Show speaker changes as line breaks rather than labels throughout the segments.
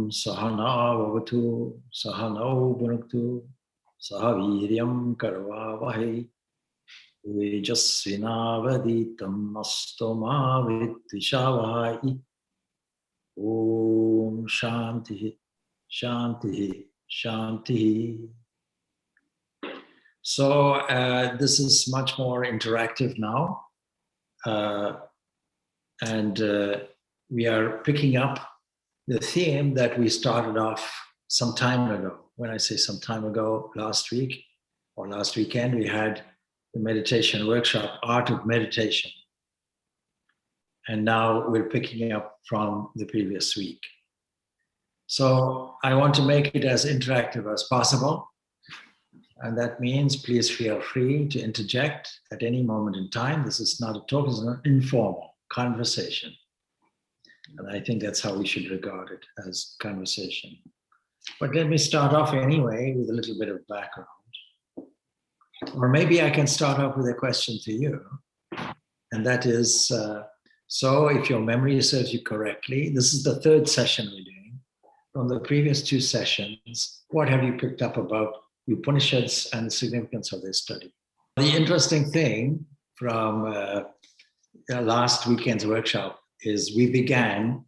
Sahana Vavatu Sahano Bhunaktu Sahaviryam Karvavahe Vijasvinavaditam Mastoma Vidvishavahai. Om Shanti Shanti Shanti. So this is much more interactive now. And we are picking up the theme that we started off some time ago. When I say some time ago, last week or last weekend, we had the meditation workshop, Art of Meditation. And now we're picking up from the previous week. So I want to make it as interactive as possible. And that means please feel free to interject at any moment in time. This is not a talk, it's an informal conversation. And I think that's how we should regard it, as conversation. But let me start off anyway with a little bit of background. Or maybe I can start off with a question to you. And that is, so if your memory serves you correctly, this is the third session we're doing. From the previous two sessions, what have you picked up about Upanishads and the significance of their study? The interesting thing from last weekend's workshop is we began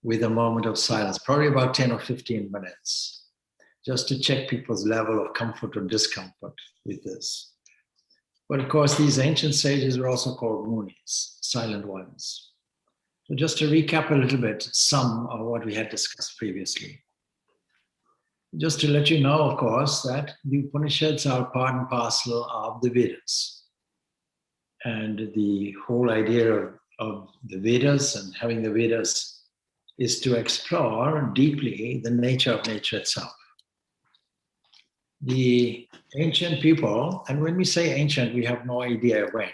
with a moment of silence, probably about 10 or 15 minutes, just to check people's level of comfort or discomfort with this. But of course, these ancient sages were also called munis, silent ones. So just to recap a little bit, some of what we had discussed previously. Just to let you know, of course, that the Upanishads are part and parcel of the Vedas. And the whole idea of the Vedas and having the Vedas is to explore deeply the nature of nature itself. The ancient people, and when we say ancient, we have no idea when.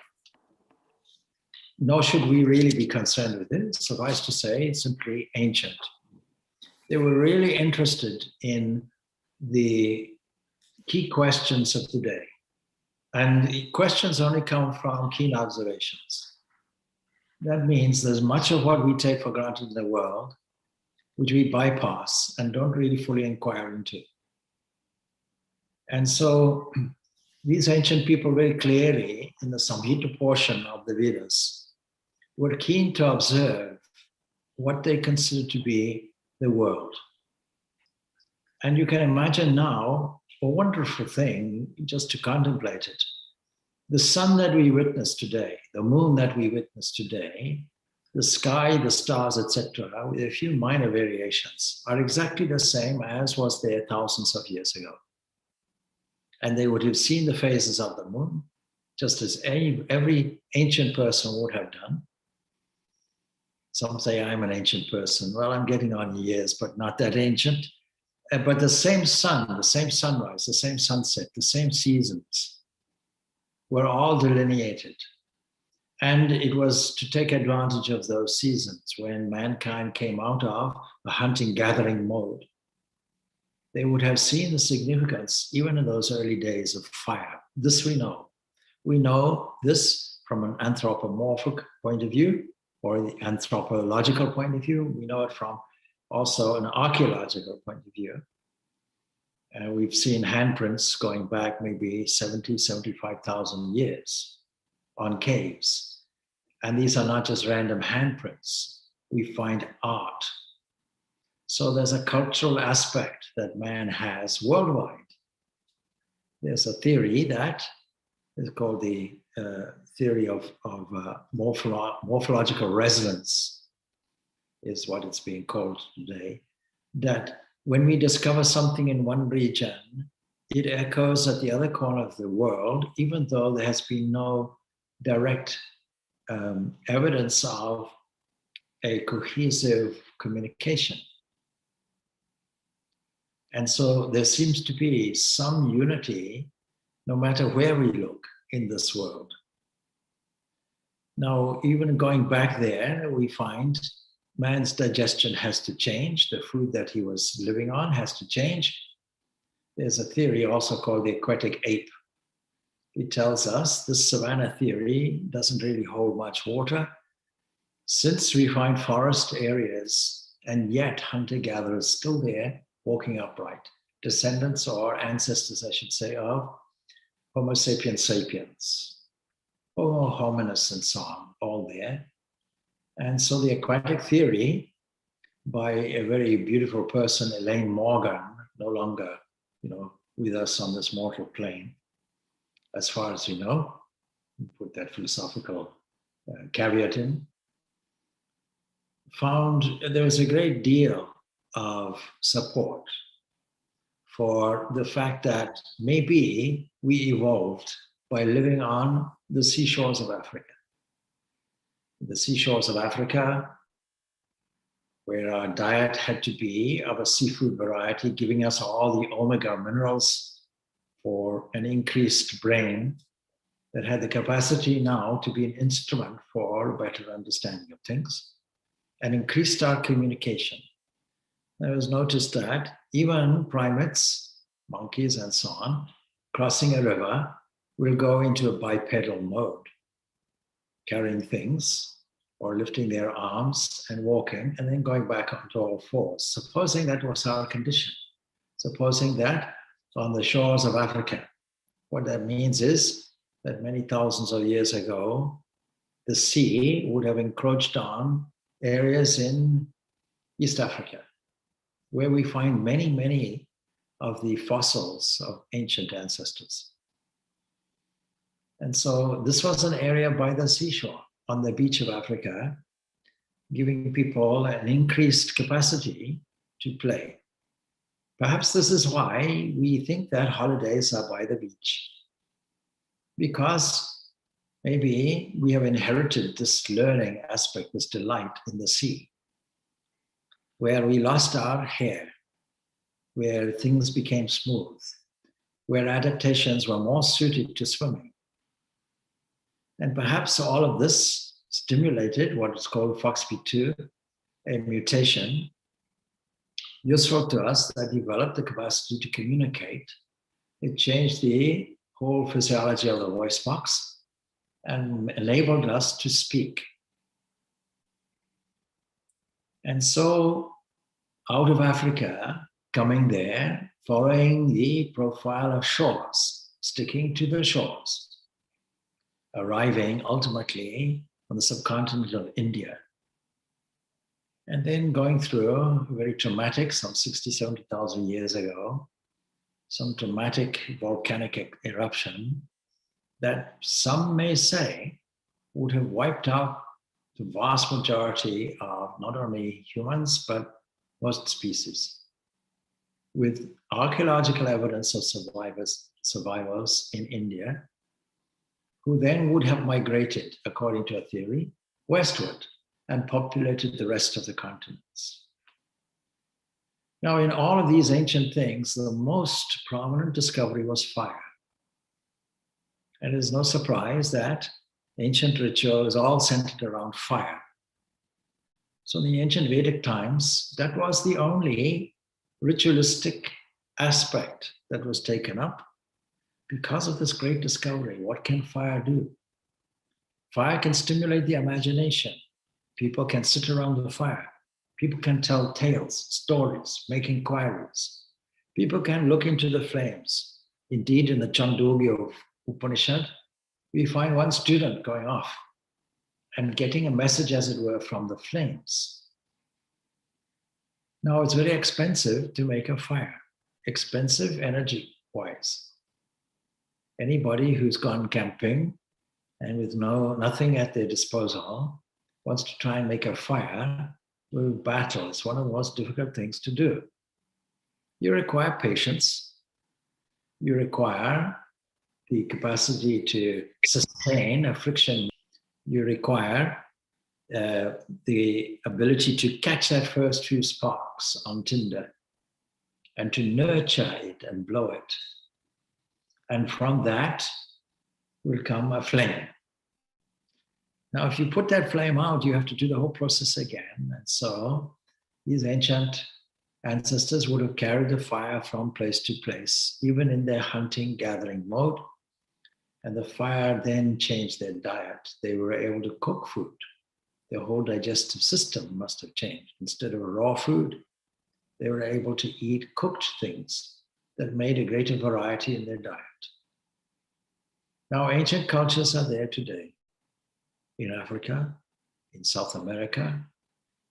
Nor should we really be concerned with it. Suffice to say, it's simply ancient. They were really interested in the key questions of the day. And the questions only come from keen observations. That means there's much of what we take for granted in the world, which we bypass and don't really fully inquire into. And so these ancient people very clearly, in the Samhita portion of the Vedas, were keen to observe what they consider to be the world. And you can imagine now a wonderful thing just to contemplate it. The sun that we witness today, the moon that we witness today, the sky, the stars, etc., with a few minor variations, are exactly the same as was there thousands of years ago. And they would have seen the phases of the moon, just as every ancient person would have done. Some say I'm an ancient person. Well, I'm getting on years, but not that ancient. But the same sun, the same sunrise, the same sunset, the same seasons were all delineated. And it was to take advantage of those seasons when mankind came out of a hunting-gathering mode. They would have seen the significance, even in those early days, of fire. This we know. We know this from an anthropomorphic point of view, or the anthropological point of view. We know it from also an archaeological point of view. We've seen handprints going back maybe 70, 75,000 years on caves. And these are not just random handprints. We find art. So there's a cultural aspect that man has worldwide. There's a theory that is called the theory of morphological resonance, is what it's being called today, that when we discover something in one region, it echoes at the other corner of the world, even though there has been no direct evidence of a cohesive communication. And so there seems to be some unity, no matter where we look in this world. Now, even going back there, we find man's digestion has to change. The food that he was living on has to change. There's a theory also called the Aquatic Ape. It tells us this savanna theory doesn't really hold much water. Since we find forest areas And yet hunter-gatherers still there, walking upright. Descendants or ancestors, I should say, of Homo sapiens sapiens, Homo hominis and so on, all there. And so the aquatic theory by a very beautiful person, Elaine Morgan, no longer, with us on this mortal plane, as far as we know, put that philosophical caveat in, found there was a great deal of support for the fact that maybe we evolved by living on the seashores of Africa. The seashores of Africa, where our diet had to be of a seafood variety, giving us all the omega minerals for an increased brain that had the capacity now to be an instrument for a better understanding of things, and increased our communication. It was noticed that even primates, monkeys and so on, crossing a river will go into a bipedal mode, carrying things or lifting their arms and walking and then going back onto all fours. Supposing that was our condition, supposing that on the shores of Africa, what that means is that many thousands of years ago, the sea would have encroached on areas in East Africa, where we find many, many of the fossils of ancient ancestors. And so this was an area by the seashore on the beach of Africa, giving people an increased capacity to play. Perhaps this is why we think that holidays are by the beach, because maybe we have inherited this learning aspect, this delight in the sea, where we lost our hair, where things became smooth, where adaptations were more suited to swimming. And perhaps all of this stimulated what is called FOXP2, a mutation useful to us that developed the capacity to communicate. It changed the whole physiology of the voice box and enabled us to speak. And so out of Africa, coming there, following the profile of shores, sticking to the shores, arriving ultimately on the subcontinent of India, and then going through a very traumatic, some 60, 70,000 years ago, some dramatic volcanic eruption that some may say would have wiped out the vast majority of not only humans, but most species. With archaeological evidence of survivors in India, who then would have migrated, according to a theory, westward and populated the rest of the continents. Now, in all of these ancient things, the most prominent discovery was fire. And it is no surprise that ancient ritual is all centered around fire. So in the ancient Vedic times, that was the only ritualistic aspect that was taken up because of this great discovery. What can fire do? Fire can stimulate the imagination. People can sit around the fire. People can tell tales, stories, make inquiries. People can look into the flames. Indeed, in the Chandogya Upanishad, we find one student going off and getting a message, as it were, from the flames. Now, it's very expensive to make a fire, expensive energy-wise. Anybody who's gone camping and with nothing at their disposal wants to try and make a fire will battle. It's one of the most difficult things to do. You require patience. You require the capacity to sustain a friction. You require the ability to catch that first few sparks on tinder and to nurture it and blow it. And from that will come a flame. Now, if you put that flame out, you have to do the whole process again. And so these ancient ancestors would have carried the fire from place to place, even in their hunting, gathering mode. And the fire then changed their diet. They were able to cook food. their whole digestive system must have changed. Instead of raw food, they were able to eat cooked things that made a greater variety in their diet. Now, ancient cultures are there today in Africa, in South America,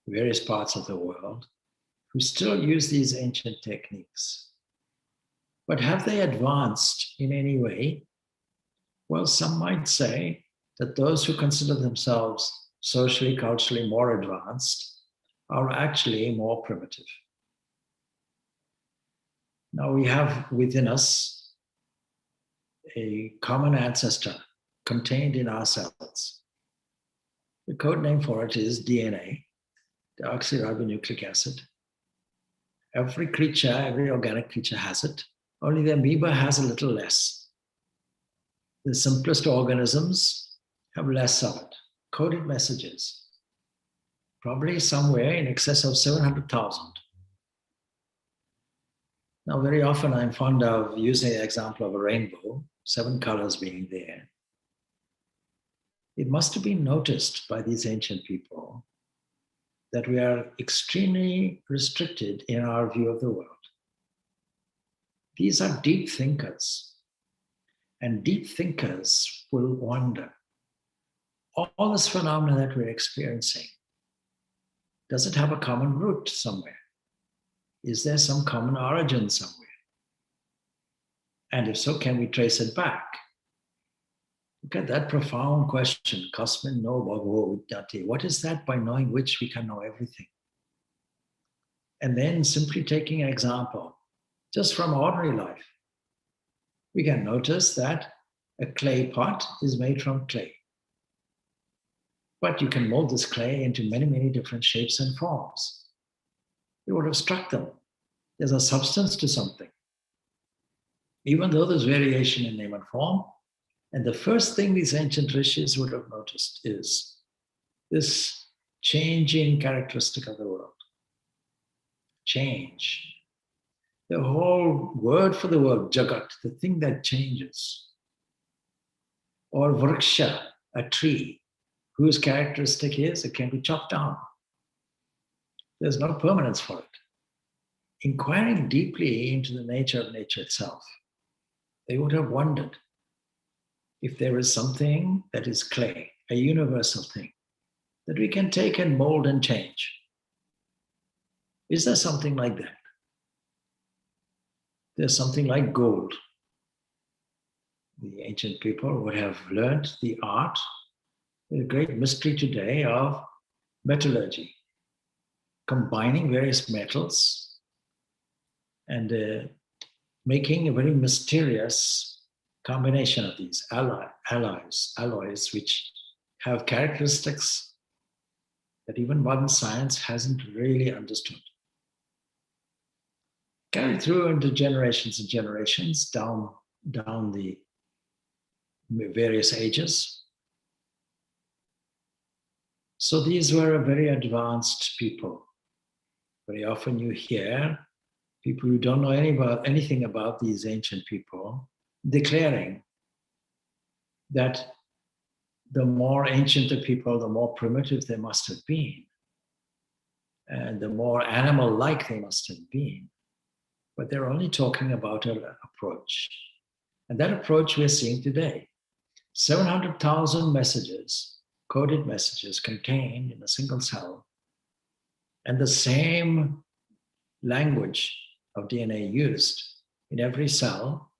various parts of the world, who still use these ancient techniques. But have they advanced in any way? Well, some might say that those who consider themselves socially, culturally more advanced are actually more primitive. Now we have within us a common ancestor contained in our cells. The code name for it is DNA, deoxyribonucleic acid. Every creature, every organic creature has it. Only the amoeba has a little less. The simplest organisms have less of it. Coded messages, probably somewhere in excess of 700,000. Now, very often I'm fond of using the example of a rainbow, 7 colors being there. It must have been noticed by these ancient people that we are extremely restricted in our view of the world. These are deep thinkers, and deep thinkers will wonder. All this phenomena that we're experiencing, does it have a common root somewhere? Is there some common origin somewhere? And if so, can we trace it back? Look at that profound question, Kasmin no bhagavo vidyate. What is that by knowing which we can know everything? And then simply taking an example, just from ordinary life, we can notice that a clay pot is made from clay. But you can mold this clay into many, many different shapes and forms. You would have struck them. There's a substance to something. Even though there's variation in name and form, and the first thing these ancient rishis would have noticed is this changing characteristic of the world. Change. The whole word for the word, jagat, the thing that changes. Or vriksha, a tree, whose characteristic is it can be chopped down. There's no permanence for it. Inquiring deeply into the nature of nature itself, they would have wondered if there is something that is clay, a universal thing, that we can take and mold and change. Is there something like that? There's something like gold. The ancient people would have learned the art, the great mystery today of metallurgy, combining various metals and making a very mysterious combination of these alloys, which have characteristics that even modern science hasn't really understood. Carried through into generations and generations down the various ages. So these were very advanced people. Very often you hear people who don't know anything about these ancient people declaring that the more ancient the people, the more primitive they must have been, and the more animal-like they must have been. But they're only talking about an approach. And that approach we're seeing today. 700,000 messages, coded messages contained in a single cell, and the same language of DNA used in every cell,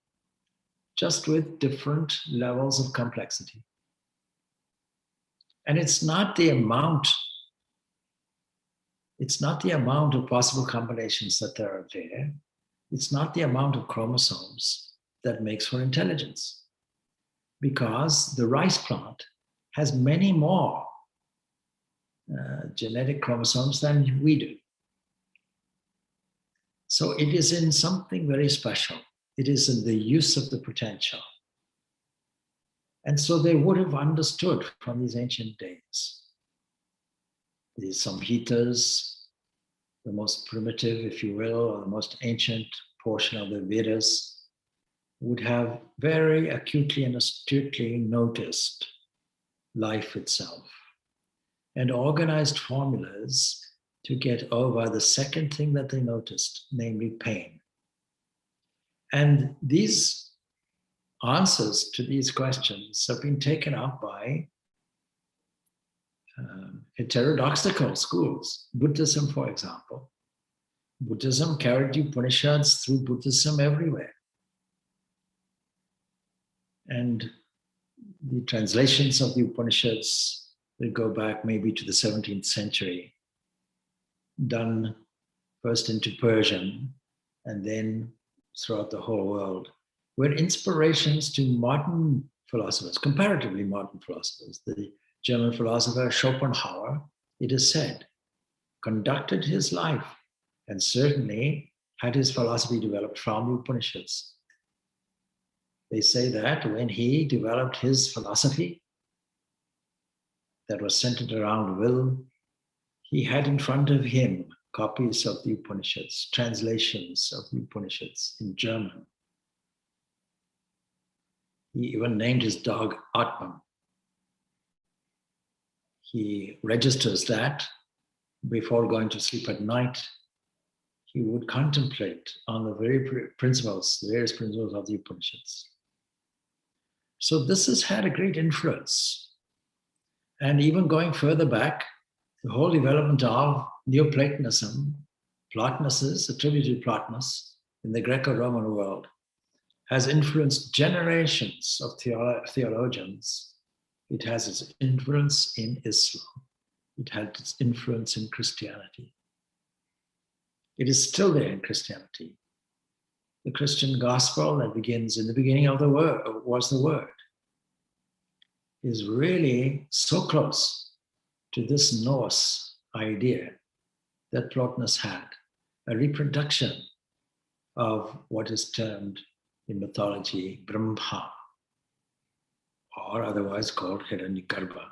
just with different levels of complexity. And it's not the amount of possible combinations that there are there. It's not the amount of chromosomes that makes for intelligence. Because the rice plant has many more genetic chromosomes than we do. So it is in something very special. It is in the use of the potential. And so they would have understood from these ancient days. These Samhitas, the most primitive, if you will, or the most ancient portion of the Vedas, would have very acutely and astutely noticed life itself. and organized formulas to get over the second thing that they noticed, namely pain. And these answers to these questions have been taken up by heterodoxical schools. Buddhism, for example. Buddhism carried the Upanishads through Buddhism everywhere. And the translations of the Upanishads will go back maybe to the 17th century, done first into Persian and then throughout the whole world, were inspirations to modern philosophers, comparatively modern philosophers. The German philosopher Schopenhauer, it is said, conducted his life and certainly had his philosophy developed from the Upanishads. They say that when he developed his philosophy that was centered around will, he had in front of him copies of the Upanishads, translations of the Upanishads in German. He even named his dog Atman. He registers that before going to sleep at night. He would contemplate on the very principles, the various principles of the Upanishads. So this has had a great influence. And even going further back, the whole development of Neoplatonism, Plotinus, attributed to Plotinus in the Greco-Roman world, has influenced generations of theologians. It has its influence in Islam. It had its influence in Christianity. It is still there in Christianity. The Christian gospel that begins in the beginning of the word, was the word, is really so close to this Norse idea that Plotinus had, a reproduction of what is termed in mythology Brahma, or otherwise called Hiranyagarbha.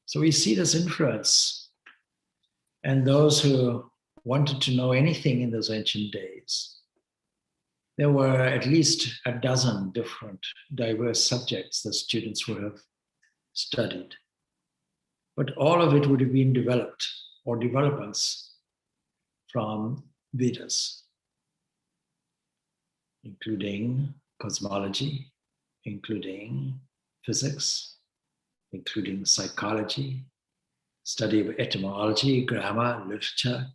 So we see this influence, and those who wanted to know anything in those ancient days, there were at least a dozen different diverse subjects that students would have studied. But all of it would have been developed or developments from Vedas, including cosmology, including physics, including psychology, study of etymology, grammar, literature,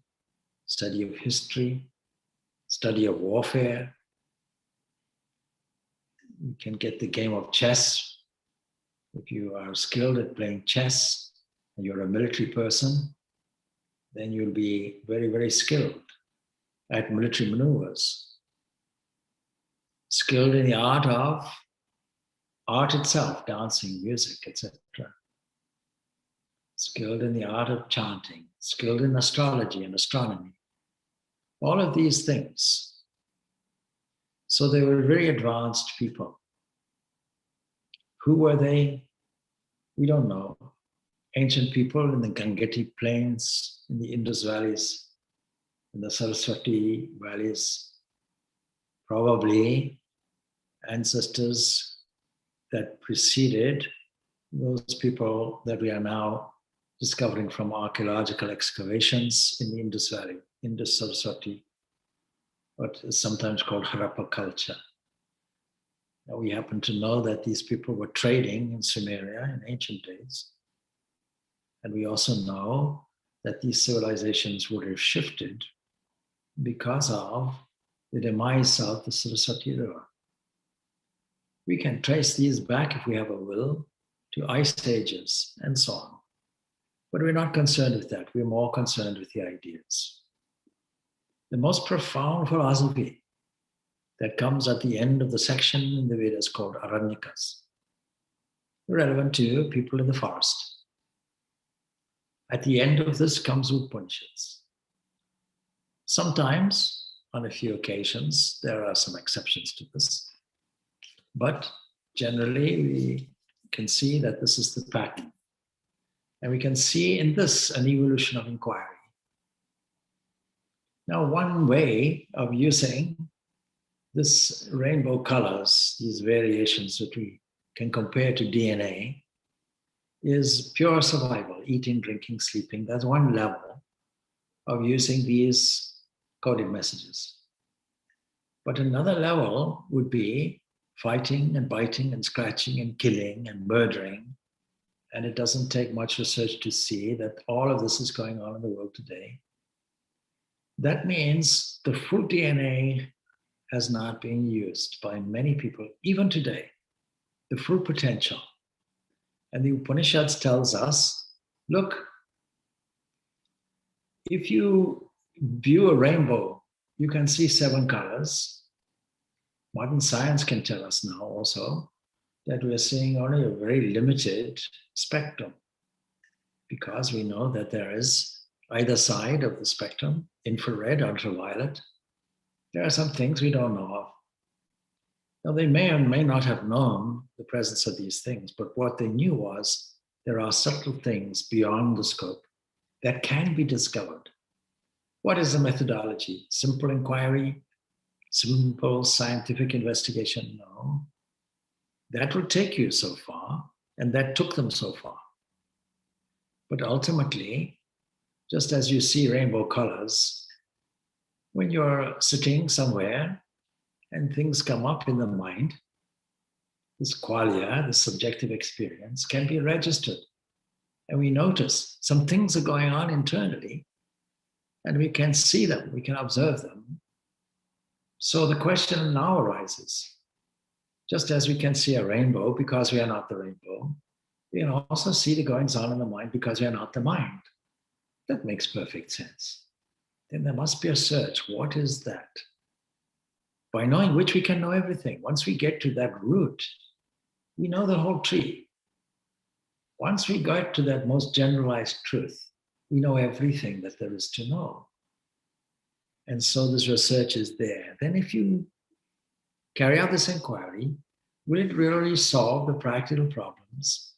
study of history, study of warfare. You can get the game of chess. If you are skilled at playing chess and you're a military person, then you'll be very, very skilled at military maneuvers. Skilled in the art itself, dancing, music, etc. Skilled in the art of chanting, skilled in astrology and astronomy. All of these things. So they were very advanced people. Who were they? We don't know. Ancient people in the Gangetic plains, in the Indus valleys, in the Saraswati valleys, probably ancestors that preceded those people that we are now discovering from archaeological excavations in the Indus Valley, Indus Saraswati, what is sometimes called Harappa culture. Now we happen to know that these people were trading in Sumeria in ancient days. And we also know that these civilizations would have shifted because of the demise of the Saraswati River. We can trace these back, if we have a will, to ice ages and so on. But we're not concerned with that. We're more concerned with the ideas. The most profound philosophy that comes at the end of the section in the Vedas called Aranyakas, relevant to people in the forest. At the end of this comes Upanishads. Sometimes, on a few occasions, there are some exceptions to this. But generally, we can see that this is the pattern. And we can see in this an evolution of inquiry. Now, one way of using this rainbow colors, these variations that we can compare to DNA, is pure survival, eating, drinking, sleeping. That's one level of using these coded messages. But another level would be fighting and biting and scratching and killing and murdering. And it doesn't take much research to see that all of this is going on in the world today. That means the full DNA has not been used by many people, even today, the full potential. And the Upanishads tells us, look, if you view a rainbow, you can see 7 colors. Modern science can tell us now also that we are seeing only a very limited spectrum, because we know that there is either side of the spectrum, infrared, ultraviolet. There are some things we don't know of. Now, they may or may not have known the presence of these things, but what they knew was there are subtle things beyond the scope that can be discovered. What is the methodology? Simple inquiry? Simple scientific investigation? No. That will take you so far, and that took them so far. But ultimately, just as you see rainbow colors, when you're sitting somewhere and things come up in the mind, this qualia, this subjective experience, can be registered. And we notice some things are going on internally, and we can see them, we can observe them. So the question now arises, just as we can see a rainbow because we are not the rainbow, we can also see the goings on in the mind because we are not the mind. That makes perfect sense. Then there must be a search. What is that? By knowing which, we can know everything. Once we get to that root, we know the whole tree. Once we get to that most generalized truth, we know everything that there is to know. And so this research is there. Then if you carry out this inquiry, will it really solve the practical problems?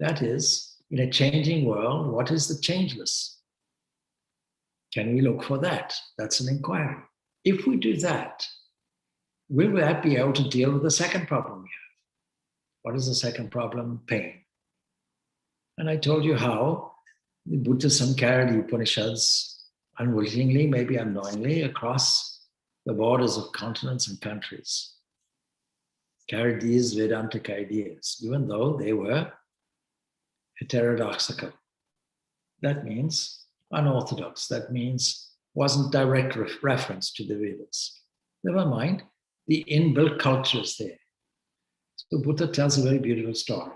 That is, in a changing world, what is the changeless? Can we look for that? That's an inquiry. If we do that, will that be able to deal with the second problem we have? What is the second problem? Pain. And I told you how the Buddhism carried the Upanishads unwittingly, maybe unknowingly, across the borders of continents and countries. Carried these Vedantic ideas, even though they were heterodoxical. That means unorthodox. That means wasn't direct reference to the Vedas. Never mind, the inbuilt culture is there. So Buddha tells a very beautiful story.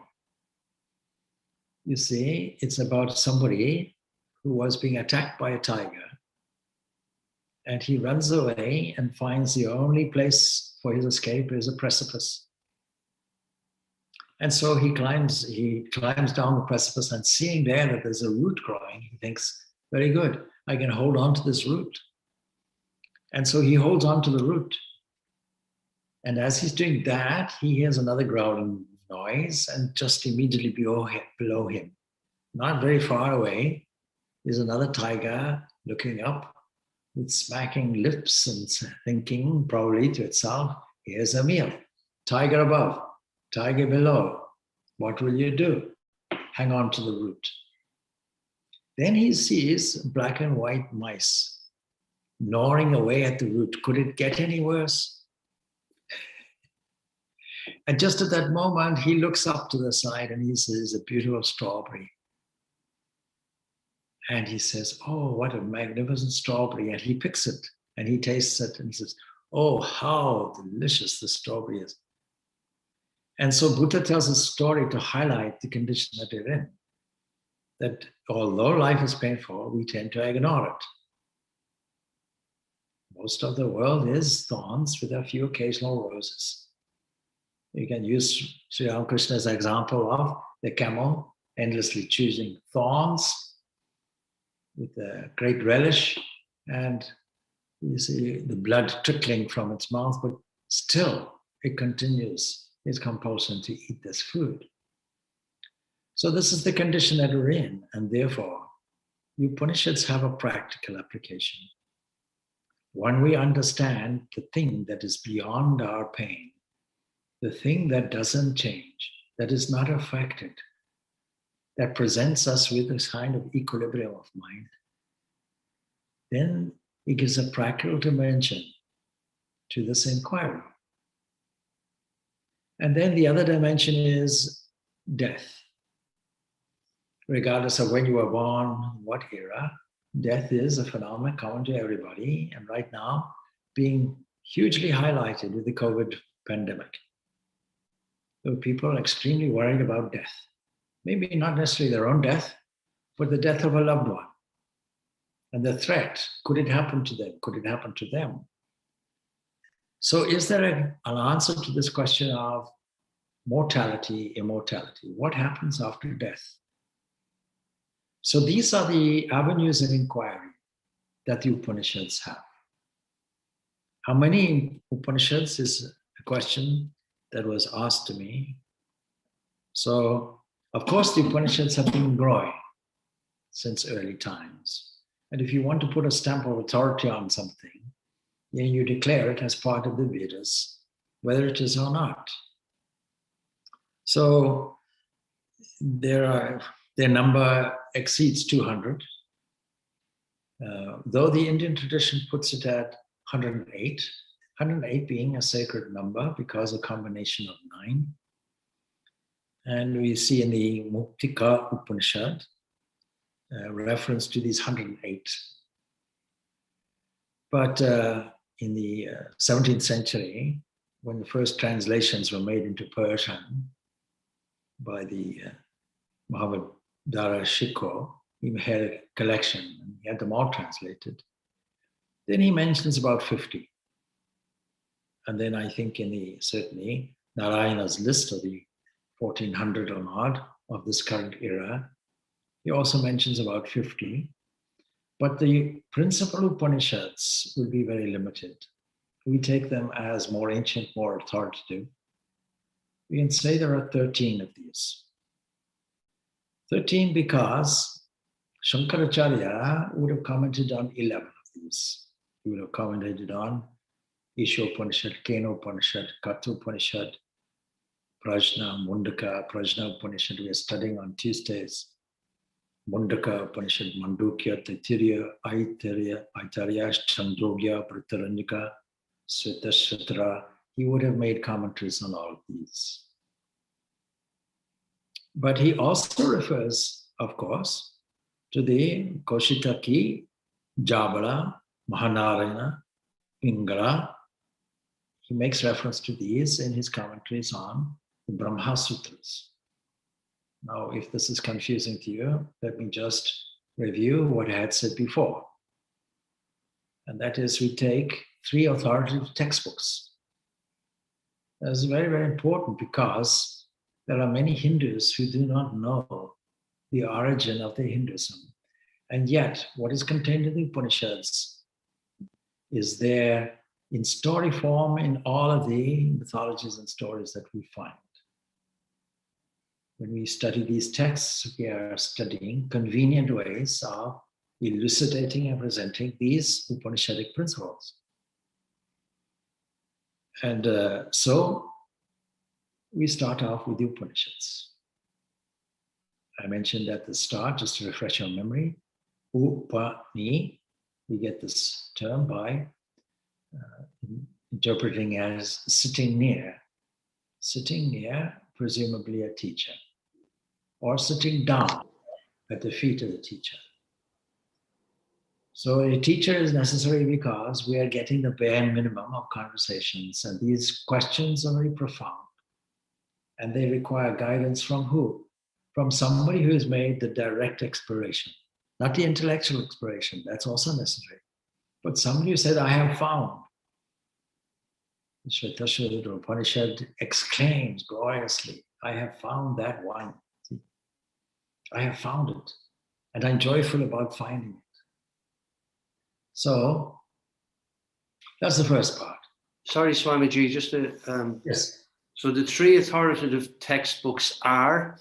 You see, it's about somebody who was being attacked by a tiger, and he runs away and finds the only place for his escape is a precipice. And so he climbs down the precipice, and seeing there that there's a root growing, he thinks, very good, I can hold on to this root. And so he holds on to the root. And as he's doing that, he hears another growling noise, and just immediately below him, not very far away, is another tiger looking up with smacking lips and thinking probably to itself, here's a meal. Tiger above, tiger below. What will you do? Hang on to the root. Then he sees black and white mice gnawing away at the root. Could it get any worse? And just at that moment, he looks up to the side and he sees a beautiful strawberry. And he says, oh, what a magnificent strawberry. And he picks it and he tastes it and he says, oh, how delicious the strawberry is. And so Buddha tells a story to highlight the condition that we're in. That although life is painful, we tend to ignore it. Most of the world is thorns with a few occasional roses. You can use Sri Ramakrishna as an example of the camel endlessly choosing thorns with a great relish, and you see the blood trickling from its mouth, but still it continues its compulsion to eat this food. So this is the condition that we're in, and therefore the Upanishads have a practical application. When we understand the thing that is beyond our pain, the thing that doesn't change, that is not affected that presents us with this kind of equilibrium of mind, then it gives a practical dimension to this inquiry. And then the other dimension is death. Regardless of when you were born, what era, death is a phenomenon common to everybody, and right now being hugely highlighted with the COVID pandemic. So people are extremely worried about death. Maybe not necessarily their own death, but the death of a loved one. And the threat, could it happen to them? Could it happen to them? So is there an answer to this question of mortality, immortality? What happens after death? So these are the avenues of inquiry that the Upanishads have. How many Upanishads is a question that was asked to me. So, of course, the Upanishads have been growing since early times. And if you want to put a stamp of authority on something, then you declare it as part of the Vedas, whether it is or not. So their number exceeds 200, though the Indian tradition puts it at 108, 108 being a sacred number because a combination of 9. And we see in the Muktika Upanishad reference to these 108. But in the 17th century, when the first translations were made into Persian by the Mahavadara Shikho, he had a collection and he had them all translated. Then he mentions about 50. And then I think certainly Narayana's list of the 1400 or not of this current era, he also mentions about 50. But the principal Upanishads will be very limited. We take them as more ancient, more authoritative. We can say there are 13 of these. 13 because Shankaracharya would have commented on 11 of these. He would have commented on Isha Upanishad, Kena Upanishad, Katha Upanishad, Prajna, Mundaka, Prajna Upanishad. We are studying on Tuesdays. Mundaka Upanishad, Mandukya, Taittiriya, Aitariya, Chandogya, Britaranyaka, Svetashvatra. He would have made commentaries on all of these. But he also refers, of course, to the Kaushitaki, Jabala, Mahanarayana, Pingala. He makes reference to these in his commentaries on the Brahma Sutras. Now, if this is confusing to you, let me just review what I had said before. And that is, we take 3 authoritative textbooks. That's very, very important because there are many Hindus who do not know the origin of their Hinduism. And yet, what is contained in the Upanishads is there in story form in all of the mythologies and stories that we find. When we study these texts, we are studying convenient ways of elucidating and presenting these Upanishadic principles. And so we start off with the Upanishads. I mentioned at the start, just to refresh your memory, Upani, we get this term by interpreting as sitting near, presumably a teacher, or sitting down at the feet of the teacher. So a teacher is necessary because we are getting the bare minimum of conversations, and these questions are very profound. And they require guidance from who? From somebody who has made the direct exploration, not the intellectual exploration, that's also necessary, but somebody who said, I have found. Shvetashvatra Upanishad exclaims gloriously, I have found that one. I have found it, and I'm joyful about finding it. So that's the first part.
Sorry, Swamiji, just to...
yes.
So the 3 authoritative textbooks are?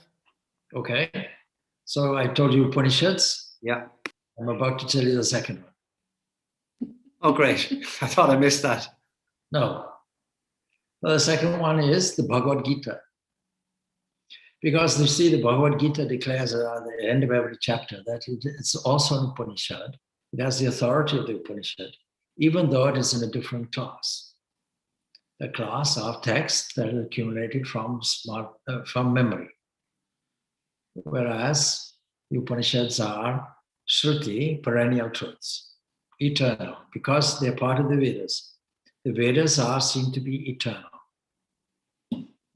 Okay. So I told you Upanishads.
Yeah.
I'm about to tell you the second one.
Oh, great. I thought I missed that.
No. Well, the second one is the Bhagavad Gita. Because you see, the Bhagavad Gita declares at the end of every chapter that it's also an Upanishad. It has the authority of the Upanishad, even though it is in a different class. A class of texts that are accumulated from memory. Whereas the Upanishads are Shruti, perennial truths, eternal, because they're part of the Vedas. The Vedas are seen to be eternal.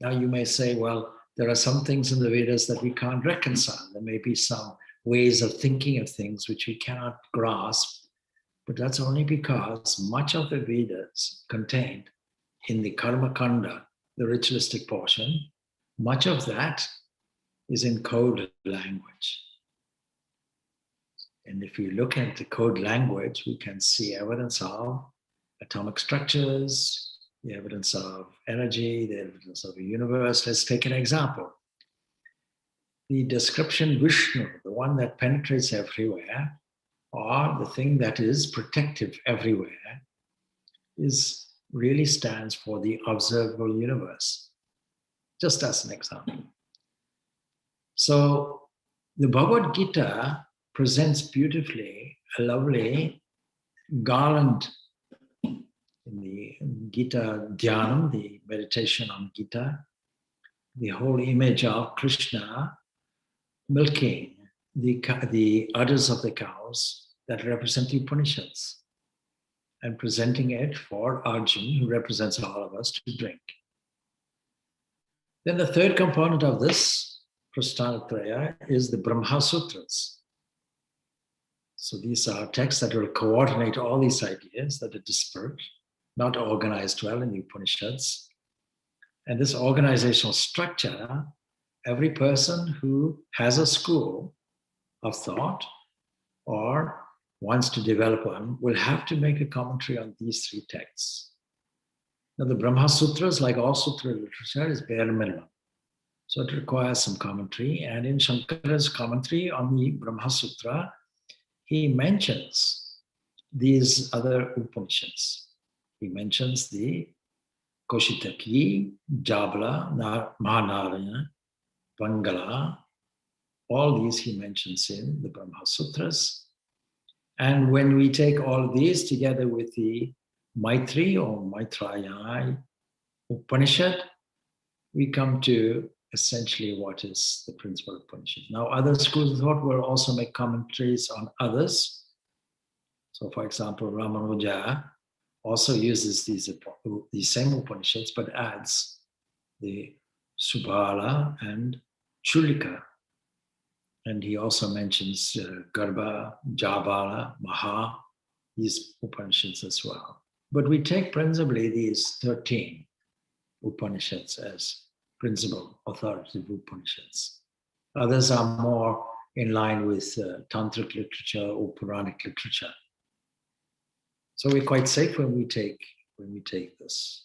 Now you may say, well, there are some things in the Vedas that we can't reconcile. There may be some ways of thinking of things which we cannot grasp, but that's only because much of the Vedas contained in the Karma Kanda, the ritualistic portion, much of that is in code language. And if you look at the code language, we can see evidence of atomic structures, the evidence of energy, the evidence of the universe. Let's take an example. The description Vishnu, the one that penetrates everywhere, or the thing that is protective everywhere, really stands for the observable universe, just as an example. So the Bhagavad Gita presents beautifully a lovely garland in the Gita Dhyanam, the meditation on Gita, the whole image of Krishna milking the udders of the cows that represent the Upanishads and presenting it for Arjun, who represents all of us, to drink. Then the third component of this Prasthanatraya is the Brahma Sutras. So these are texts that will coordinate all these ideas that are disparate, not organized well in the Upanishads. And this organizational structure, every person who has a school of thought or wants to develop one will have to make a commentary on these three texts. Now the Brahma Sutras, like all sutra literature, is bare minimum. So it requires some commentary. And in Shankara's commentary on the Brahma Sutra, he mentions these other Upanishads. He mentions the Koshitaki, Jabala, Mahanarayana, Pangala. All these he mentions in the Brahma Sutras. And when we take all these together with the Maitri or Maitrayana Upanishad, we come to essentially what is the principal Upanishad. Now, other schools of thought will also make commentaries on others. So, for example, Ramanuja also uses these same Upanishads, but adds the Subhala and Chulika. And he also mentions Garbha, Jabala, Maha, these Upanishads as well. But we take principally these 13 Upanishads as principal authoritative Upanishads. Others are more in line with Tantric literature or Puranic literature. So we're quite safe when we take this.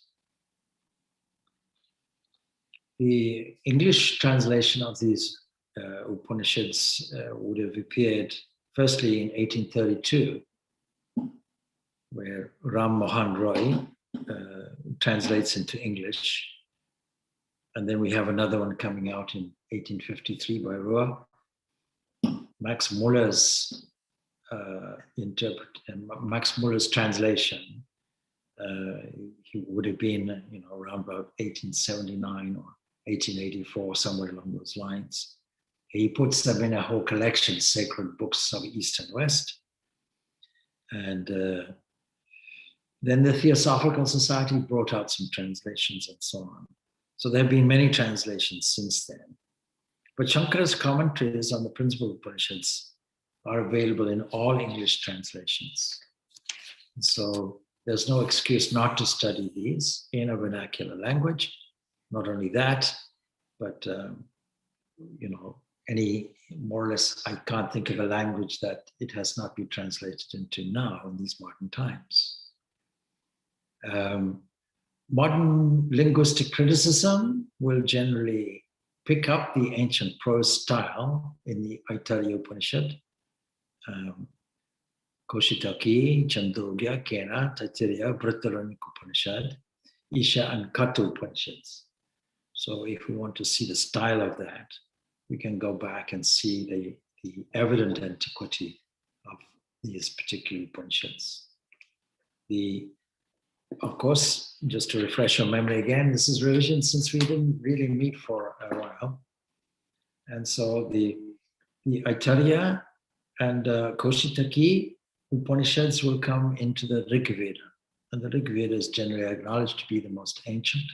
The English translation of these Upanishads would have appeared firstly in 1832, where Ram Mohan Roy translates into English. And then we have another one coming out in 1853 by Rohr. Max Muller's Max Muller's translation, he would have been, around about 1879 or 1884, somewhere along those lines. He puts them in a whole collection, Sacred Books of East and West. And then the Theosophical Society brought out some translations and so on. So there have been many translations since then. But Shankara's commentaries on the principal Upanishads are available in all English translations. So there's no excuse not to study these in a vernacular language. Not only that, but any more or less, I can't think of a language that it has not been translated into now in these modern times. Modern linguistic criticism will generally pick up the ancient prose style in the Aitariya Upanishad, Koshitaki, Chandogya, Kena, Taittiriya, Brihadaranyaka Upanishad, Isha, and Katha Upanishads. So if we want to see the style of that, we can go back and see the evident antiquity of these particular Upanishads. Of course, just to refresh your memory again, this is revision since we didn't really meet for a while. And so the Aitareya and Kaushitaki Upanishads will come into the Rig Veda. And the Rig Veda is generally acknowledged to be the most ancient.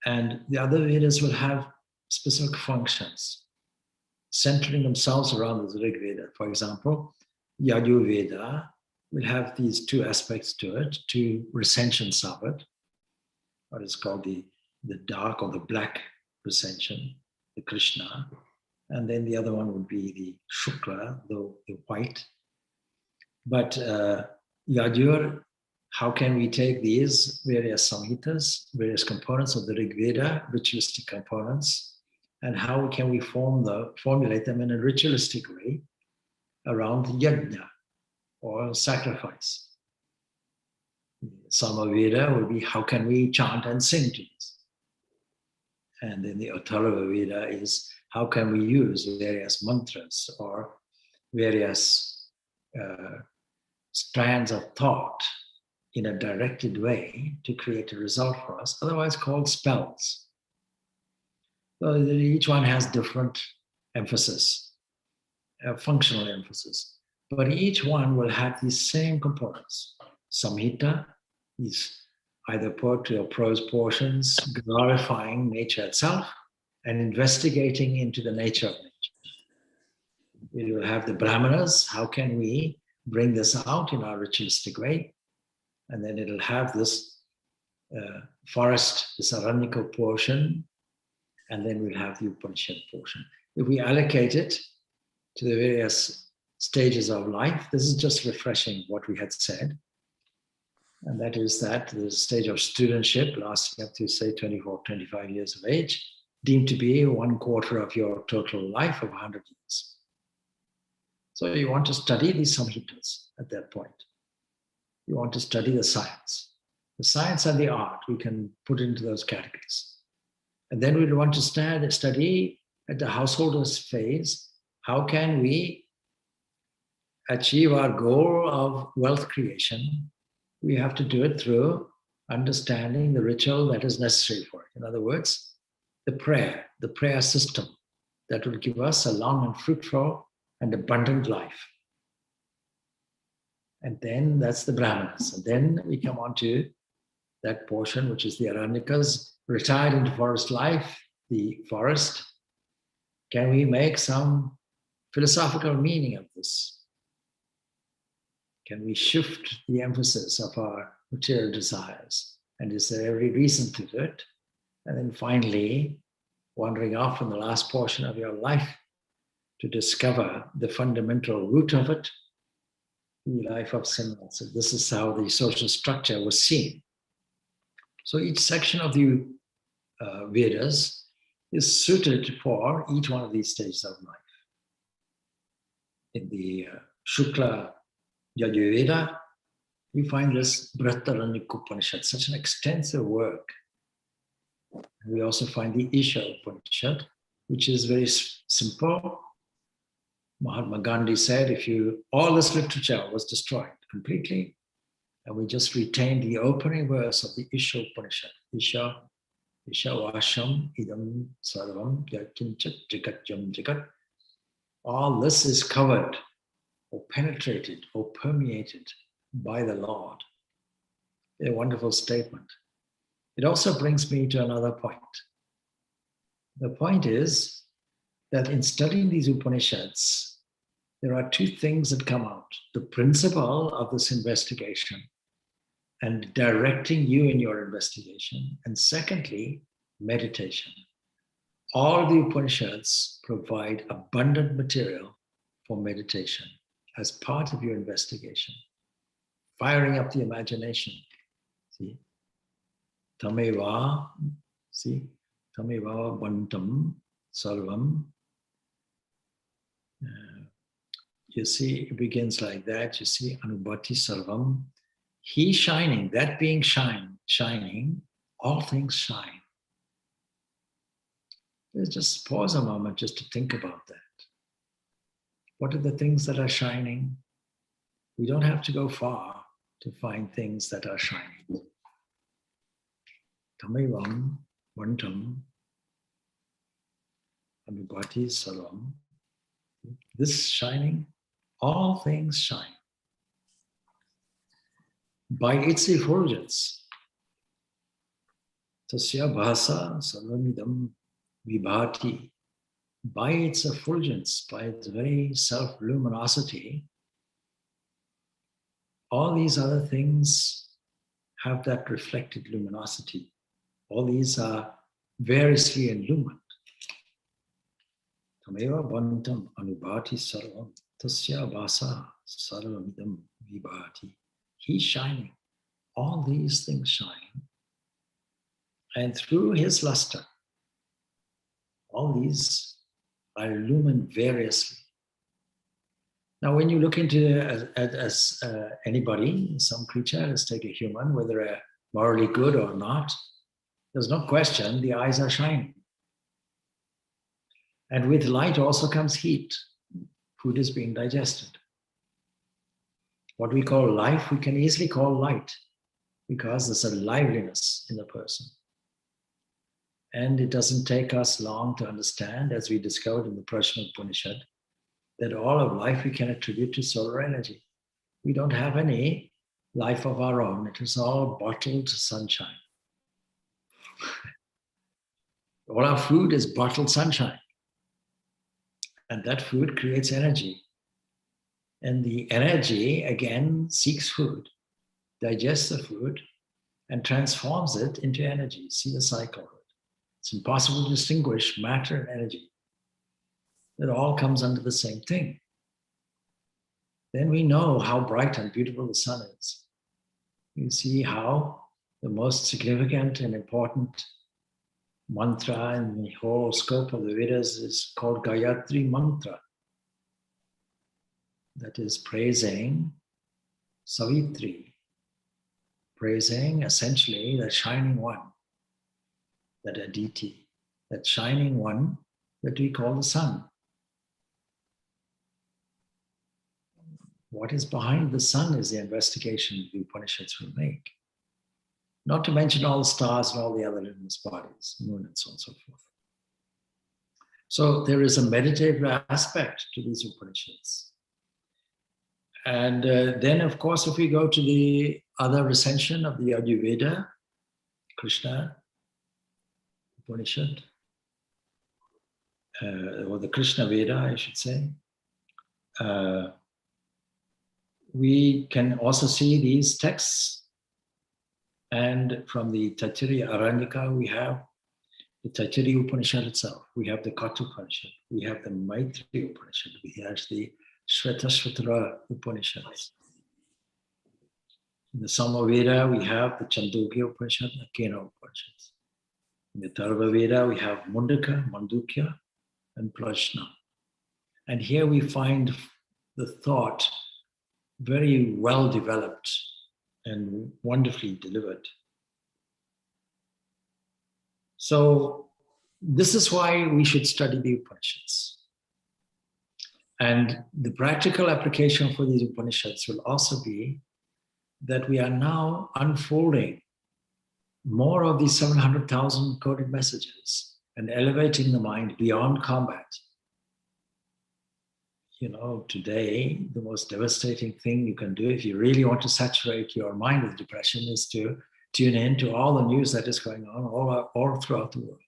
And the other Vedas will have specific functions, centering themselves around the Rig Veda. For example, Yajur Veda will have these two aspects to it, two recensions of it, what is called the dark or the black recension, the Krishna. And then the other one would be the Shukla, the white. But Yajur, how can we take these various samhitas, various components of the Rig Veda, ritualistic components, and how can we formulate them in a ritualistic way around yajna, or sacrifice? Samaveda will be how can we chant and sing to this? And then the Atharva Veda is how can we use various mantras or various strands of thought in a directed way to create a result for us, otherwise called spells. So each one has different emphasis, functional emphasis, but each one will have these same components. Samhita is either poetry or prose portions glorifying nature itself and investigating into the nature of nature. We will have the Brahmanas, how can we bring this out in our ritualistic way? And then it'll have this forest, this Aranyaka portion, and then we'll have the Upanishad portion. If we allocate it to the various stages of life, this is just refreshing what we had said. And that is that the stage of studentship, lasting up to, say, 24, 25 years of age, deemed to be 1/4 of your total life of 100 years. So you want to study these samhitas at that point. You want to study the science. The science and the art, we can put into those categories. And then we want to study at the householder's phase, how can we achieve our goal of wealth creation? We have to do it through understanding the ritual that is necessary for it. In other words, the prayer system that will give us a long and fruitful and abundant life. And then that's the Brahmanas. And then we come on to that portion, which is the Aranyakas, retired into forest life, the forest. Can we make some philosophical meaning of this? Can we shift the emphasis of our material desires? And is there every reason to do it? And then finally, wandering off in the last portion of your life to discover the fundamental root of it, the life of sin. So this is how the social structure was seen. So each section of the Vedas is suited for each one of these stages of life. In the Shukla Yajur Veda, we find this Brihadaranyaka Upanishad, such an extensive work. We also find the Isha Upanishad, which is very simple. Mahatma Gandhi said, if all this literature was destroyed completely, and we just retained the opening verse of the Isha Upanishad, Isha Vasham Idam Sarvam Yakinchat Jagatyam Jagat, all this is covered or penetrated or permeated by the Lord. A wonderful statement. It also brings me to another point. The point is that in studying these Upanishads, there are two things that come out. The principle of this investigation and directing you in your investigation. And secondly, meditation. All the Upanishads provide abundant material for meditation as part of your investigation, firing up the imagination. See? Tameva, see? Tameva bantam sarvam. You see, it begins like that. You see, anubhati sarvam. He shining, that being shining, all things shine. Let's just pause a moment just to think about that. What are the things that are shining? We don't have to go far to find things that are shining. Tamavam, Vantam, Anubhati Saram. This shining, all things shine. By its effulgence, Tasya Bhasa Sarvamidam Vibhati. By its effulgence, by its very self-luminosity, all these other things have that reflected luminosity. All these are variously illumined. Tameva Bantam Anubhati Sarvam Tasya Bhasa Sarvamidam Vibhati. He's shining. All these things shine. And through his luster, all these are illumined variously. Now, when you look into as anybody, some creature, let's take a human, whether they're morally good or not, there's no question the eyes are shining. And with light also comes heat. Food is being digested. What we call life, we can easily call light because there's a liveliness in the person. And it doesn't take us long to understand, as we discovered in the Prashna Upanishad, that all of life we can attribute to solar energy. We don't have any life of our own. It is all bottled sunshine. All our food is bottled sunshine. And that food creates energy. And the energy, again, seeks food, digests the food, and transforms it into energy. See the cycle. It's impossible to distinguish matter and energy. It all comes under the same thing. Then we know how bright and beautiful the sun is. You see how the most significant and important mantra in the whole scope of the Vedas is called Gayatri Mantra. That is praising Savitri, praising essentially the shining one, that Aditi, that shining one that we call the sun. What is behind the sun is the investigation the Upanishads will make. Not to mention all the stars and all the other luminous bodies, moon and so on and so forth. So there is a meditative aspect to these Upanishads. And then, of course, if we go to the other recension of the Ayurveda, Krishna Upanishad, or the Krishna Veda, I should say, we can also see these texts. And from the Taittiriya Aranyaka, we have the Taittiriya Upanishad itself. We have the Katha Upanishad. We have the Maitri Upanishad. We have the Shvetashvatara Upanishads. In the Samaveda, we have the Chandogya Upanishad and the Kena Upanishads. In the Tharva Veda, we have Mundaka, Mandukya, and Prajna. And here we find the thought very well developed and wonderfully delivered. So this is why we should study the Upanishads. And the practical application for these Upanishads will also be that we are now unfolding more of these 700,000 coded messages and elevating the mind beyond combat. You know, today, the most devastating thing you can do if you really want to saturate your mind with depression is to tune in to all the news that is going on all throughout the world.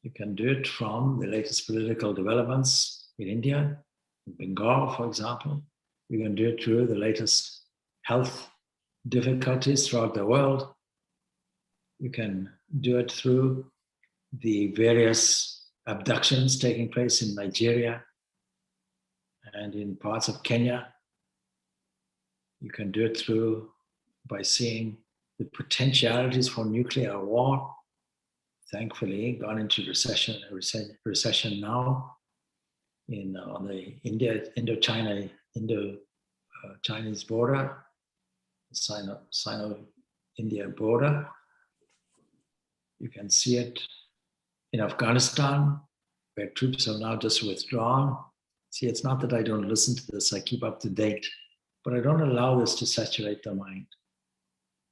You can do it from the latest political developments in India, in Bengal, for example. You can do it through the latest health difficulties throughout the world. You can do it through the various abductions taking place in Nigeria and in parts of Kenya. You can do it through by seeing the potentialities for nuclear war. Thankfully, gone into recession now on the Indo-Chinese border, Sino-India border. You can see it in Afghanistan, where troops have now just withdrawn. See, it's not that I don't listen to this, I keep up to date, but I don't allow this to saturate the mind,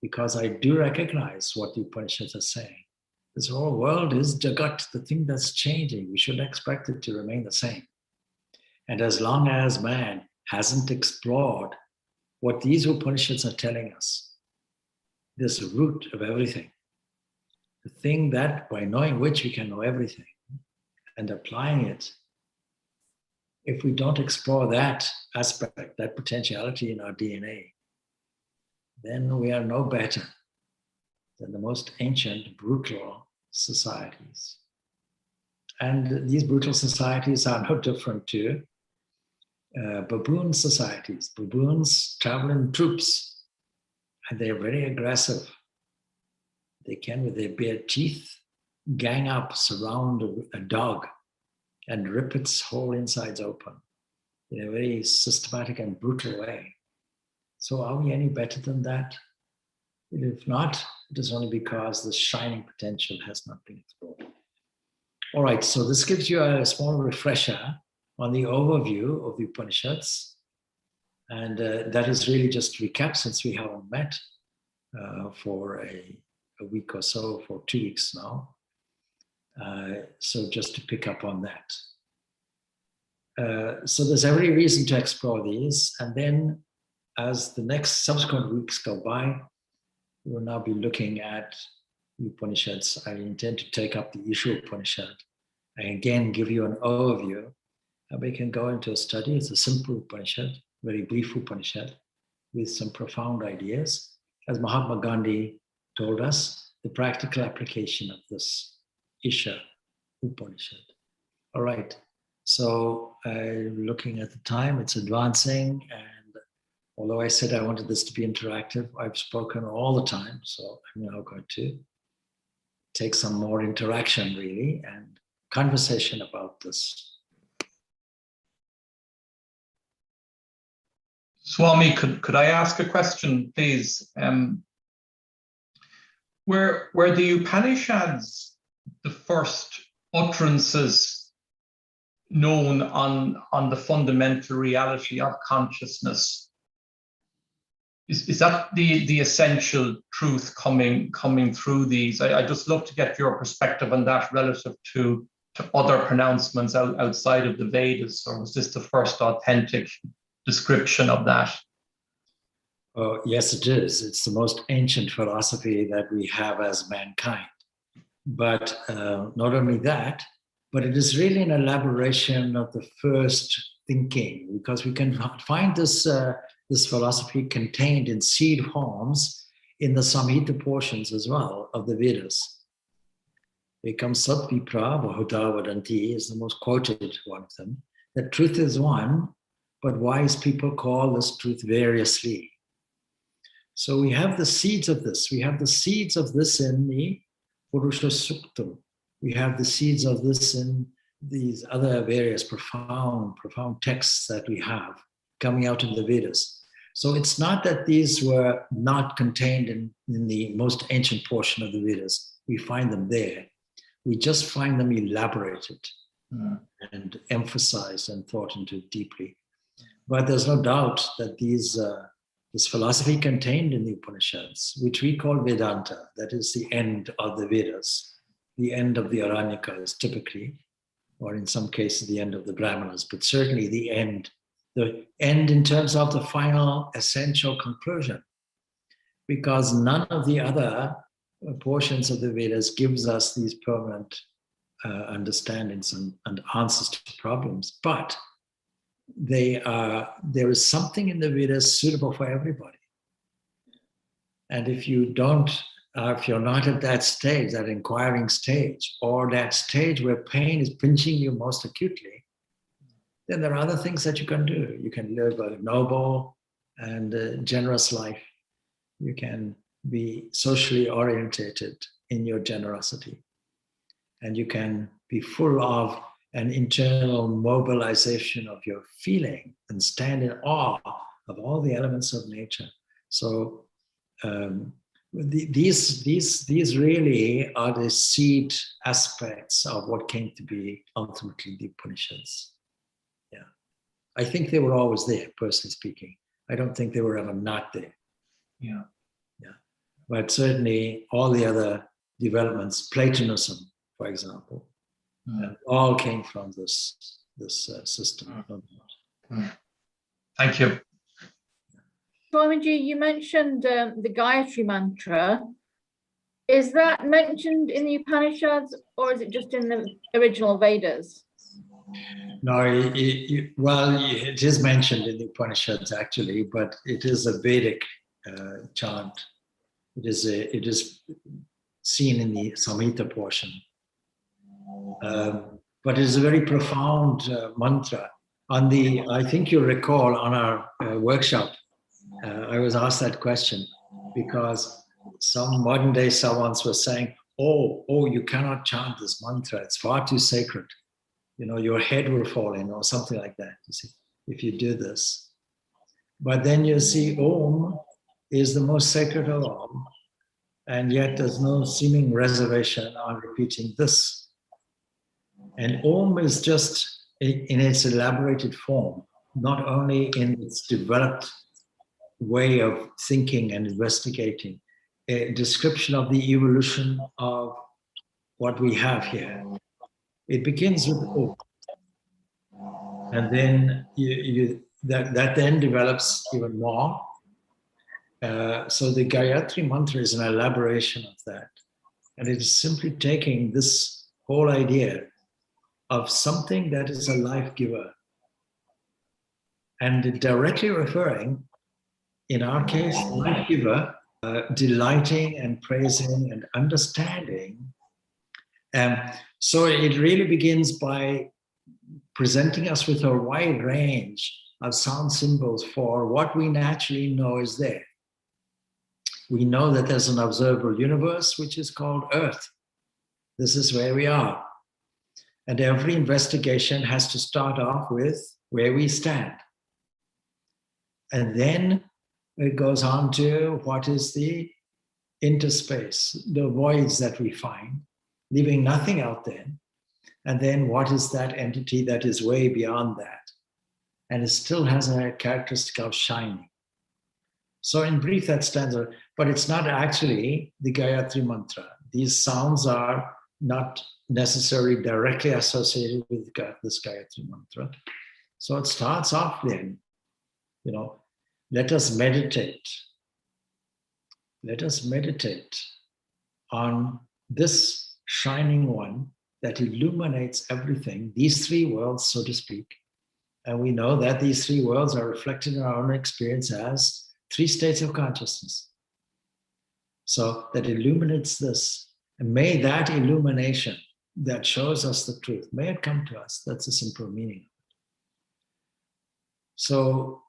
because I do recognize what the Upanishads are saying. This whole world is Jagat, the thing that's changing. We shouldn't expect it to remain the same. And as long as man hasn't explored what these Upanishads are telling us, this root of everything, the thing that by knowing which we can know everything and applying it, if we don't explore that aspect, that potentiality in our DNA, then we are no better than the most ancient, brutal societies. And these brutal societies are no different to baboon societies. Baboons travel in troops, and they're very aggressive. They can, with their bare teeth, gang up, surround a dog, and rip its whole insides open in a very systematic and brutal way. So are we any better than that? If not, it is only because the shining potential has not been explored. All right, so this gives you a small refresher on the overview of the Upanishads. And that is really just recap, since we haven't met for a week or so, for 2 weeks now. So just to pick up on that. So there's every reason to explore these. And then as the next subsequent weeks go by, we will now be looking at the Upanishads. I intend to take up the Isha Upanishad and again give you an overview. And we can go into a study. It's a simple Upanishad, very brief Upanishad with some profound ideas. As Mahatma Gandhi told us, the practical application of this Isha Upanishad. All right, so looking at the time, it's advancing, and although I said I wanted this to be interactive, I've spoken all the time, so I'm now going to take some more interaction, really, and conversation about this.
Swami, could I ask a question, please? Were the Upanishads the first utterances known on the fundamental reality of consciousness? Is that the essential truth coming through these? I just love to get your perspective on that relative to other pronouncements outside of the Vedas, or was this the first authentic description of that?
Yes, it is. It's the most ancient philosophy that we have as mankind. But not only that, but it is really an elaboration of the first thinking, because we can find this philosophy contained in seed forms in the Samhita portions as well of the Vedas. Ekam Satvipra Bahuta Vadanti is the most quoted one of them. That truth is one, but wise people call this truth variously. So we have the seeds of this. We have the seeds of this in the Purusha Suktam. We have the seeds of this in these other various profound texts that we have coming out in the Vedas. So it's not that these were not contained in the most ancient portion of the Vedas. We find them there. We just find them elaborated and emphasized and thought into deeply. But there's no doubt that this philosophy contained in the Upanishads, which we call Vedanta, that is the end of the Vedas, the end of the Aranyakas typically, or in some cases the end of the Brahmanas, but certainly the end in terms of the final essential conclusion, because none of the other portions of the Vedas gives us these permanent understandings and answers to problems, but there is something in the Vedas suitable for everybody. And if you're not at that stage, that inquiring stage, or that stage where pain is pinching you most acutely, then there are other things that you can do. You can live a noble and generous life. You can be socially orientated in your generosity. And you can be full of an internal mobilization of your feeling and stand in awe of all the elements of nature. So these really are the seed aspects of what came to be ultimately the Upanishads. Yeah, I think they were always there, personally speaking. I don't think they were ever not there.
Yeah.
Yeah, but certainly all the other developments, Platonism, for example, all came from this system.
Thank you.
Swamiji, you mentioned the Gayatri Mantra. Is that mentioned in the Upanishads, or is it just in the original Vedas?
No, it is mentioned in the Upanishads actually, but it is a Vedic chant. It is seen in the Samhita portion, but it is a very profound mantra. I think you recall on our workshop, I was asked that question because some modern day savants were saying, oh, you cannot chant this mantra. It's far too sacred. Your head will fall in or something like that, you see, if you do this. But then you see Om is the most sacred of all, and yet there's no seeming reservation on repeating this. And Om is just in its elaborated form, not only in its developed way of thinking and investigating, a description of the evolution of what we have here. It begins with Om, and then that then develops even more. So the Gayatri Mantra is an elaboration of that, and it is simply taking this whole idea of something that is a life giver and directly referring, in our case, life giver, delighting and praising and understanding. So it really begins by presenting us with a wide range of sound symbols for what we naturally know is there. We know that there's an observable universe, which is called Earth. This is where we are. And every investigation has to start off with where we stand. And then it goes on to what is the interspace, the voids that we find, leaving nothing out there. And then what is that entity that is way beyond that? And it still has a characteristic of shining. So in brief, that stands out, but it's not actually the Gayatri Mantra. These sounds are not necessarily directly associated with this Gayatri Mantra. So it starts off then, let us meditate. Let us meditate on this shining one that illuminates everything, these three worlds, so to speak. And we know that these three worlds are reflected in our own experience as three states of consciousness. So that illuminates this. And may that illumination that shows us the truth, may it come to us. That's the simple meaning. So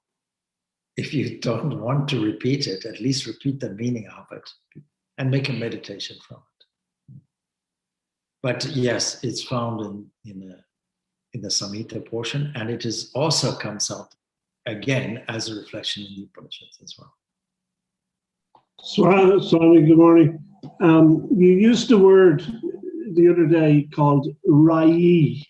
if you don't want to repeat it, at least repeat the meaning of it and make a meditation from it. But yes, it's found in the Samhita portion, and it is also comes out again as a reflection in the Upanishads as well.
Swami, good morning. You used a word the other day called Rayi.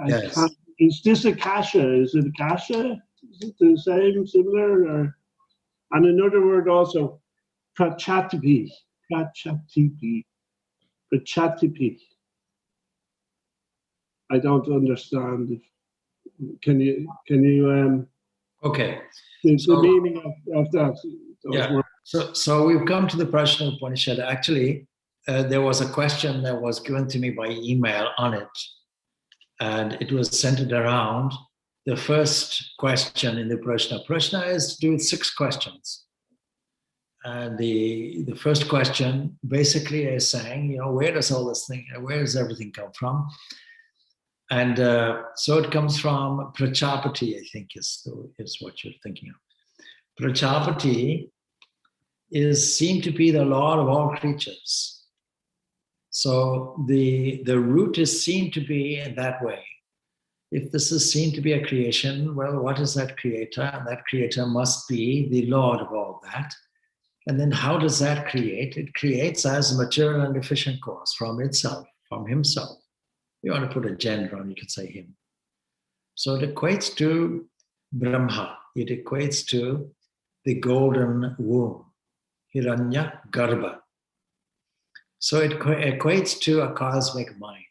Yes.
Is this a kasha? Is it a kasha? Is it the same, similar? And another word also, prachatipi. I don't understand. Can you
Okay.
the meaning of that?
Yeah.
Words?
So we've come to the Prajna Upanishad. Actually, there was a question that was given to me by email on it, and it was centered around the first question in the Prajna. Prajna is to do with 6 questions. And the first question basically is saying, where does all this thing, where does everything come from? And so it comes from Prajapati, I think is what you're thinking of. Prajapati is seen to be the Lord of all creatures. So the root is seen to be in that way. If this is seen to be a creation, well, what is that creator? And that creator must be the Lord of all that. And then how does that create? It creates as a material and efficient cause from itself, from himself. You want to put a gender on, you could say him. So it equates to Brahma. It equates to the golden womb, Hiranya Garbha. So it equates to a cosmic mind.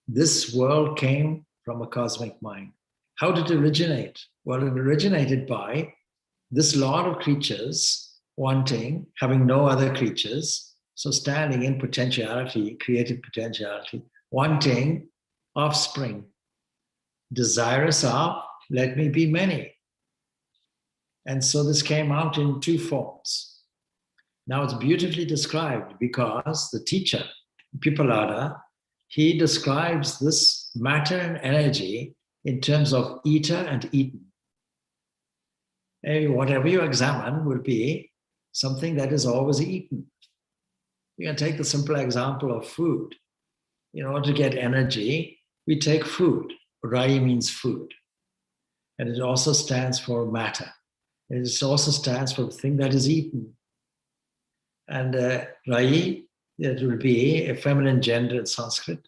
This world came from a cosmic mind. How did it originate? Well, it originated by this lot of creatures wanting, having no other creatures, so standing in potentiality, created potentiality, wanting offspring, desirous of, let me be many. And so this came out in two forms. Now it's beautifully described because the teacher, Pipalada, he describes this matter and energy in terms of eater and eaten. And whatever you examine will be something that is always eaten. You can take the simple example of food. In order to get energy, we take food. Rai means food. And it also stands for matter. It also stands for the thing that is eaten. And Rai, it will be a feminine gender in Sanskrit.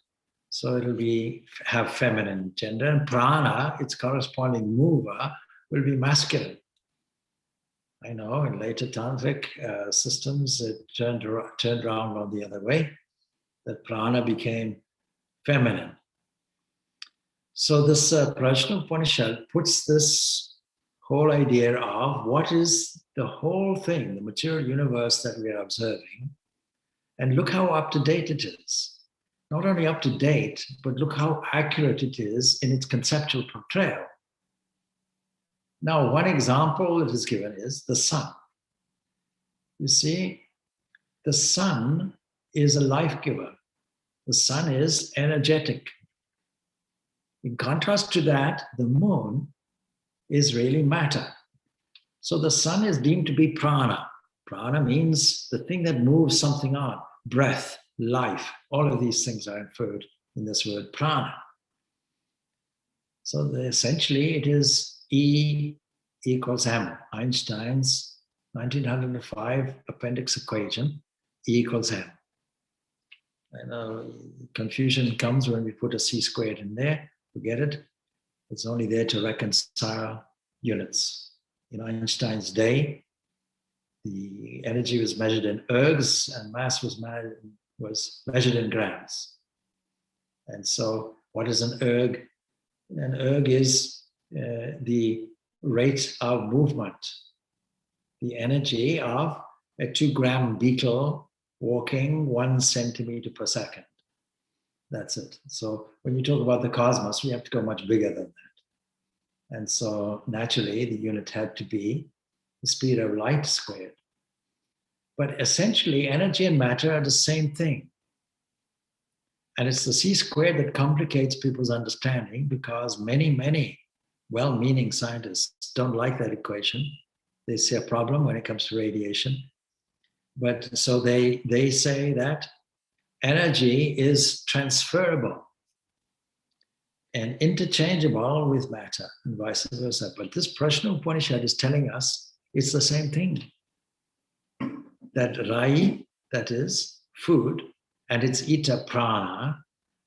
So it will have feminine gender. And prana, its corresponding mover, will be masculine. I know in later tantric systems, it turned around on the other way, that prana became feminine. So this Prajna Upanishad puts this whole idea of what is the whole thing, the material universe that we are observing, and look how up to date it is. Not only up to date, but look how accurate it is in its conceptual portrayal. Now, one example that is given is the sun. You see, the sun is a life giver. The sun is energetic. In contrast to that, the moon is really matter. So the sun is deemed to be prana. Prana means the thing that moves something on, breath, life. All of these things are inferred in this word prana. So essentially it is E equals M, Einstein's 1905 appendix equation, E equals M. I know confusion comes when we put a C squared in there, forget it. It's only there to reconcile units. In Einstein's day, the energy was measured in ergs and mass was measured in grams. And so what is an erg? An erg is the rate of movement, the energy of a 2-gram beetle walking 1 centimeter per second. That's it. So when you talk about the cosmos, we have to go much bigger than that. And so naturally, the unit had to be the speed of light squared. But essentially, energy and matter are the same thing. And it's the C squared that complicates people's understanding because many well-meaning scientists don't like that equation. They see a problem when it comes to radiation. But so they say that energy is transferable and interchangeable with matter and vice versa. But this Prajna Upanishad is telling us it's the same thing. That Rai, that is food, and its Ita prana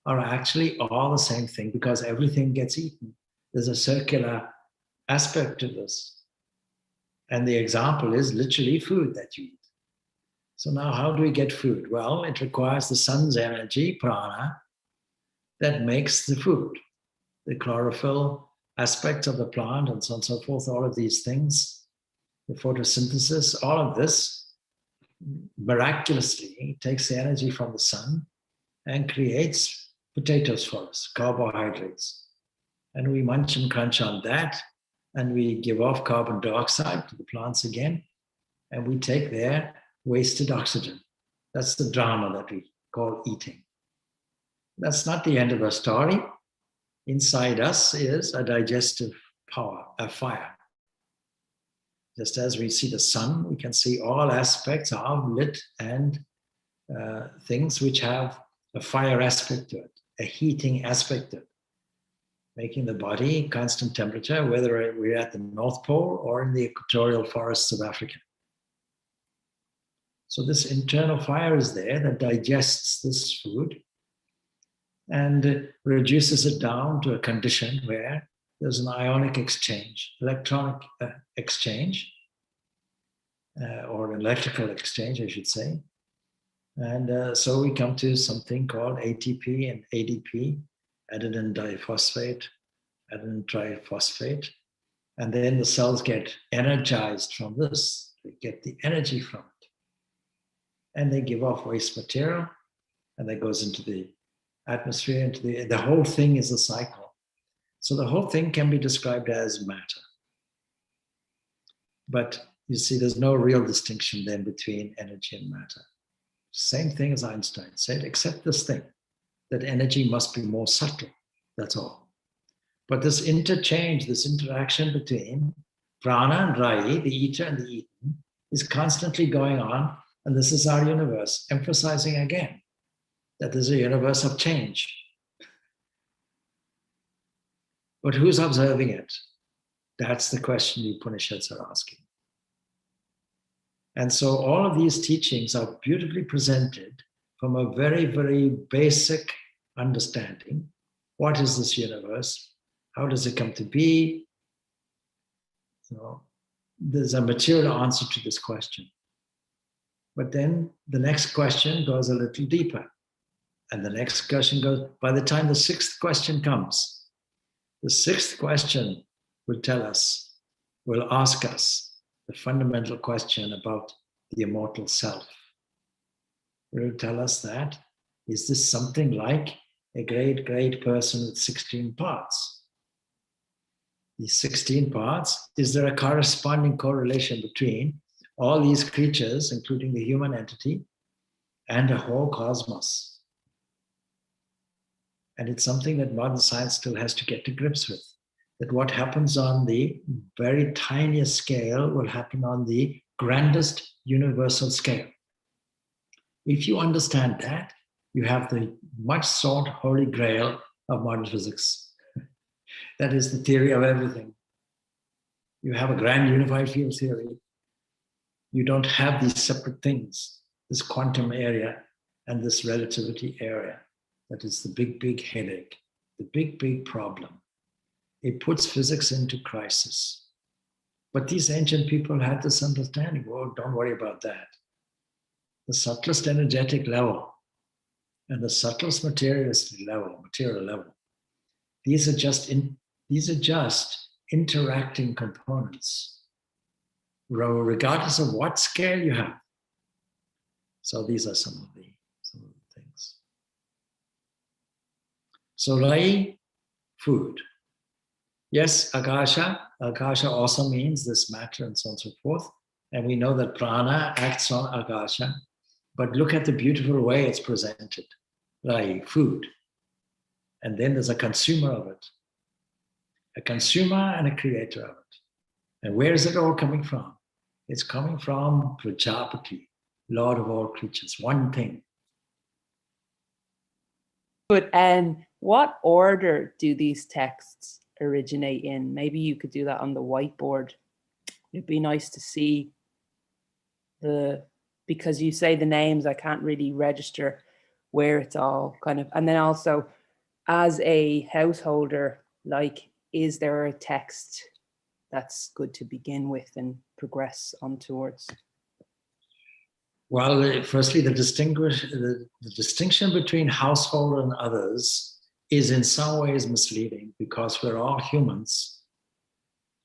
are actually all the same thing because everything gets eaten. There's a circular aspect to this. And the example is literally food that you eat. So now how do we get food? Well, it requires the sun's energy, prana, that makes the food. The chlorophyll aspects of the plant and so on and so forth, all of these things, the photosynthesis, all of this miraculously takes the energy from the sun and creates potatoes for us, carbohydrates. And we munch and crunch on that, and we give off carbon dioxide to the plants again, and we take their wasted oxygen. That's the drama that we call eating. That's not the end of the story. Inside us is a digestive power, a fire. Just as we see the sun, we can see all aspects of lit and things which have a fire aspect to it, a heating aspect to it, making the body constant temperature, whether we're at the North Pole or in the equatorial forests of Africa. So this internal fire is there that digests this food and reduces it down to a condition where there's an ionic exchange, electronic exchange, or electrical exchange, I should say. And so we come to something called ATP and ADP, adenine diphosphate, adenine triphosphate. And then the cells get energized from this. They get the energy from it. And they give off waste material, and that goes into the atmosphere, into the whole thing is a cycle. So the whole thing can be described as matter. But you see, there's no real distinction then between energy and matter. Same thing as Einstein said, except this thing, that energy must be more subtle, that's all. But this interchange, this interaction between prana and rai, the eater and the eaten, is constantly going on, and this is our universe, emphasizing again that there's a universe of change. But who's observing it? That's the question the Upanishads are asking. And so all of these teachings are beautifully presented from a very, very basic understanding. What is this universe? How does it come to be? There's a material answer to this question. But then the next question goes a little deeper. And the next question goes, by the time the sixth question comes, the sixth question will tell us, will ask us the fundamental question about the immortal self. It will tell us that, is this something like a great, great person with 16 parts? These 16 parts, is there a corresponding correlation between all these creatures, including the human entity, and the whole cosmos? And it's something that modern science still has to get to grips with. That what happens on the very tiniest scale will happen on the grandest universal scale. If you understand that, you have the much sought holy grail of modern physics. That is the theory of everything. You have a grand unified field theory. You don't have these separate things, this quantum area and this relativity area. That is the big, big headache, the big, big problem. It puts physics into crisis. But these ancient people had this understanding. Well, don't worry about that. The subtlest energetic level and the subtlest materialistic level, material level, these are just interacting components, regardless of what scale you have. So these are some of the things. So Rai, food. Yes, Akasha. Akasha also means this matter and so on and so forth. And we know that prana acts on Akasha. But look at the beautiful way it's presented. Rai, food. And then there's a consumer of it. A consumer and a creator of it. And where is it all coming from? It's coming from Prajapati, Lord of all creatures, one thing.
But what order do these texts originate in? Maybe you could do that on the whiteboard. It'd be nice to see because you say the names, I can't really register where it's all kind of, and then also as a householder, like, is there a text that's good to begin with and progress on towards?
Well, firstly, the distinction between householder and others is in some ways misleading because we're all humans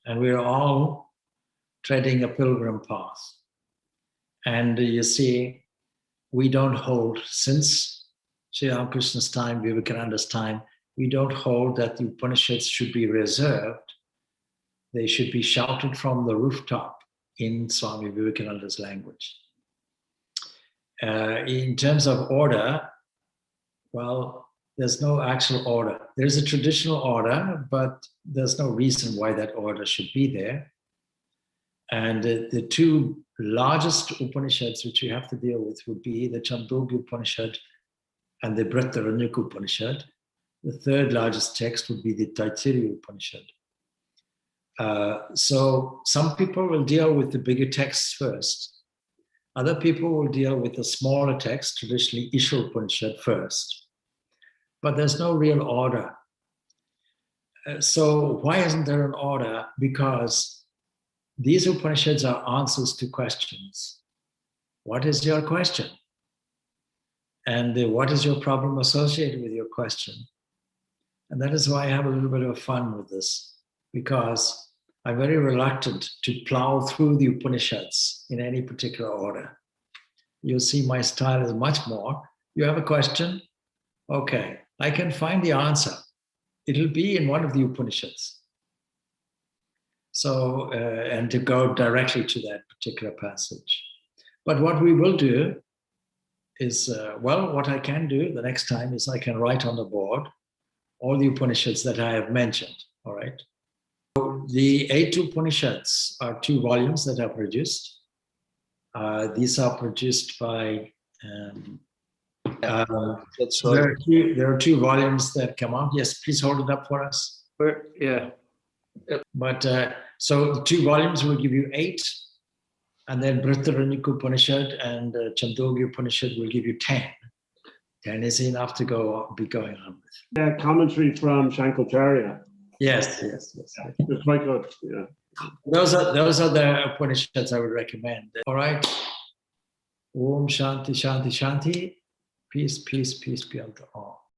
and we're all treading a pilgrim path. And you see, we don't hold, since Sri Ramakrishna's time, Vivekananda's time, we don't hold that the Upanishads should be reserved. They should be shouted from the rooftop in Swami Vivekananda's language. In terms of order, well, there's no actual order. There's a traditional order, but there's no reason why that order should be there. And the two largest Upanishads which we have to deal with would be the Chandogya Upanishad and the Brihadaranyaka Upanishad. The third largest text would be the Taittiriya Upanishad. So some people will deal with the bigger texts first. Other people will deal with the smaller text, traditionally Isha Upanishad first. But there's no real order. So why isn't there an order? Because these Upanishads are answers to questions. What is your question? And what is your problem associated with your question? And that is why I have a little bit of fun with this, because I'm very reluctant to plow through the Upanishads in any particular order. You'll see my style is much more. You have a question? Okay, I can find the answer. It'll be in one of the Upanishads. So, and to go directly to that particular passage. But what we will do is, well, what I can do the next time is I can write on the board all the Upanishads that I have mentioned, all right? The 8 Upanishads are 2 volumes that are produced. These are produced by,
That's
so there are 2 volumes that come out. Yes, please hold it up for us.
Yeah.
But so the 2 volumes will give you 8, and then Brihadaranyaka Upanishad and Chandogya Upanishad will give you 10. 10 is enough to be going on with.
Yeah, commentary from Shankaracharya.
Yes.
It's quite good. Yeah.
Those are the Upanishads I would recommend. All right. Om Shanti Shanti Shanti. Peace, peace, peace be unto all.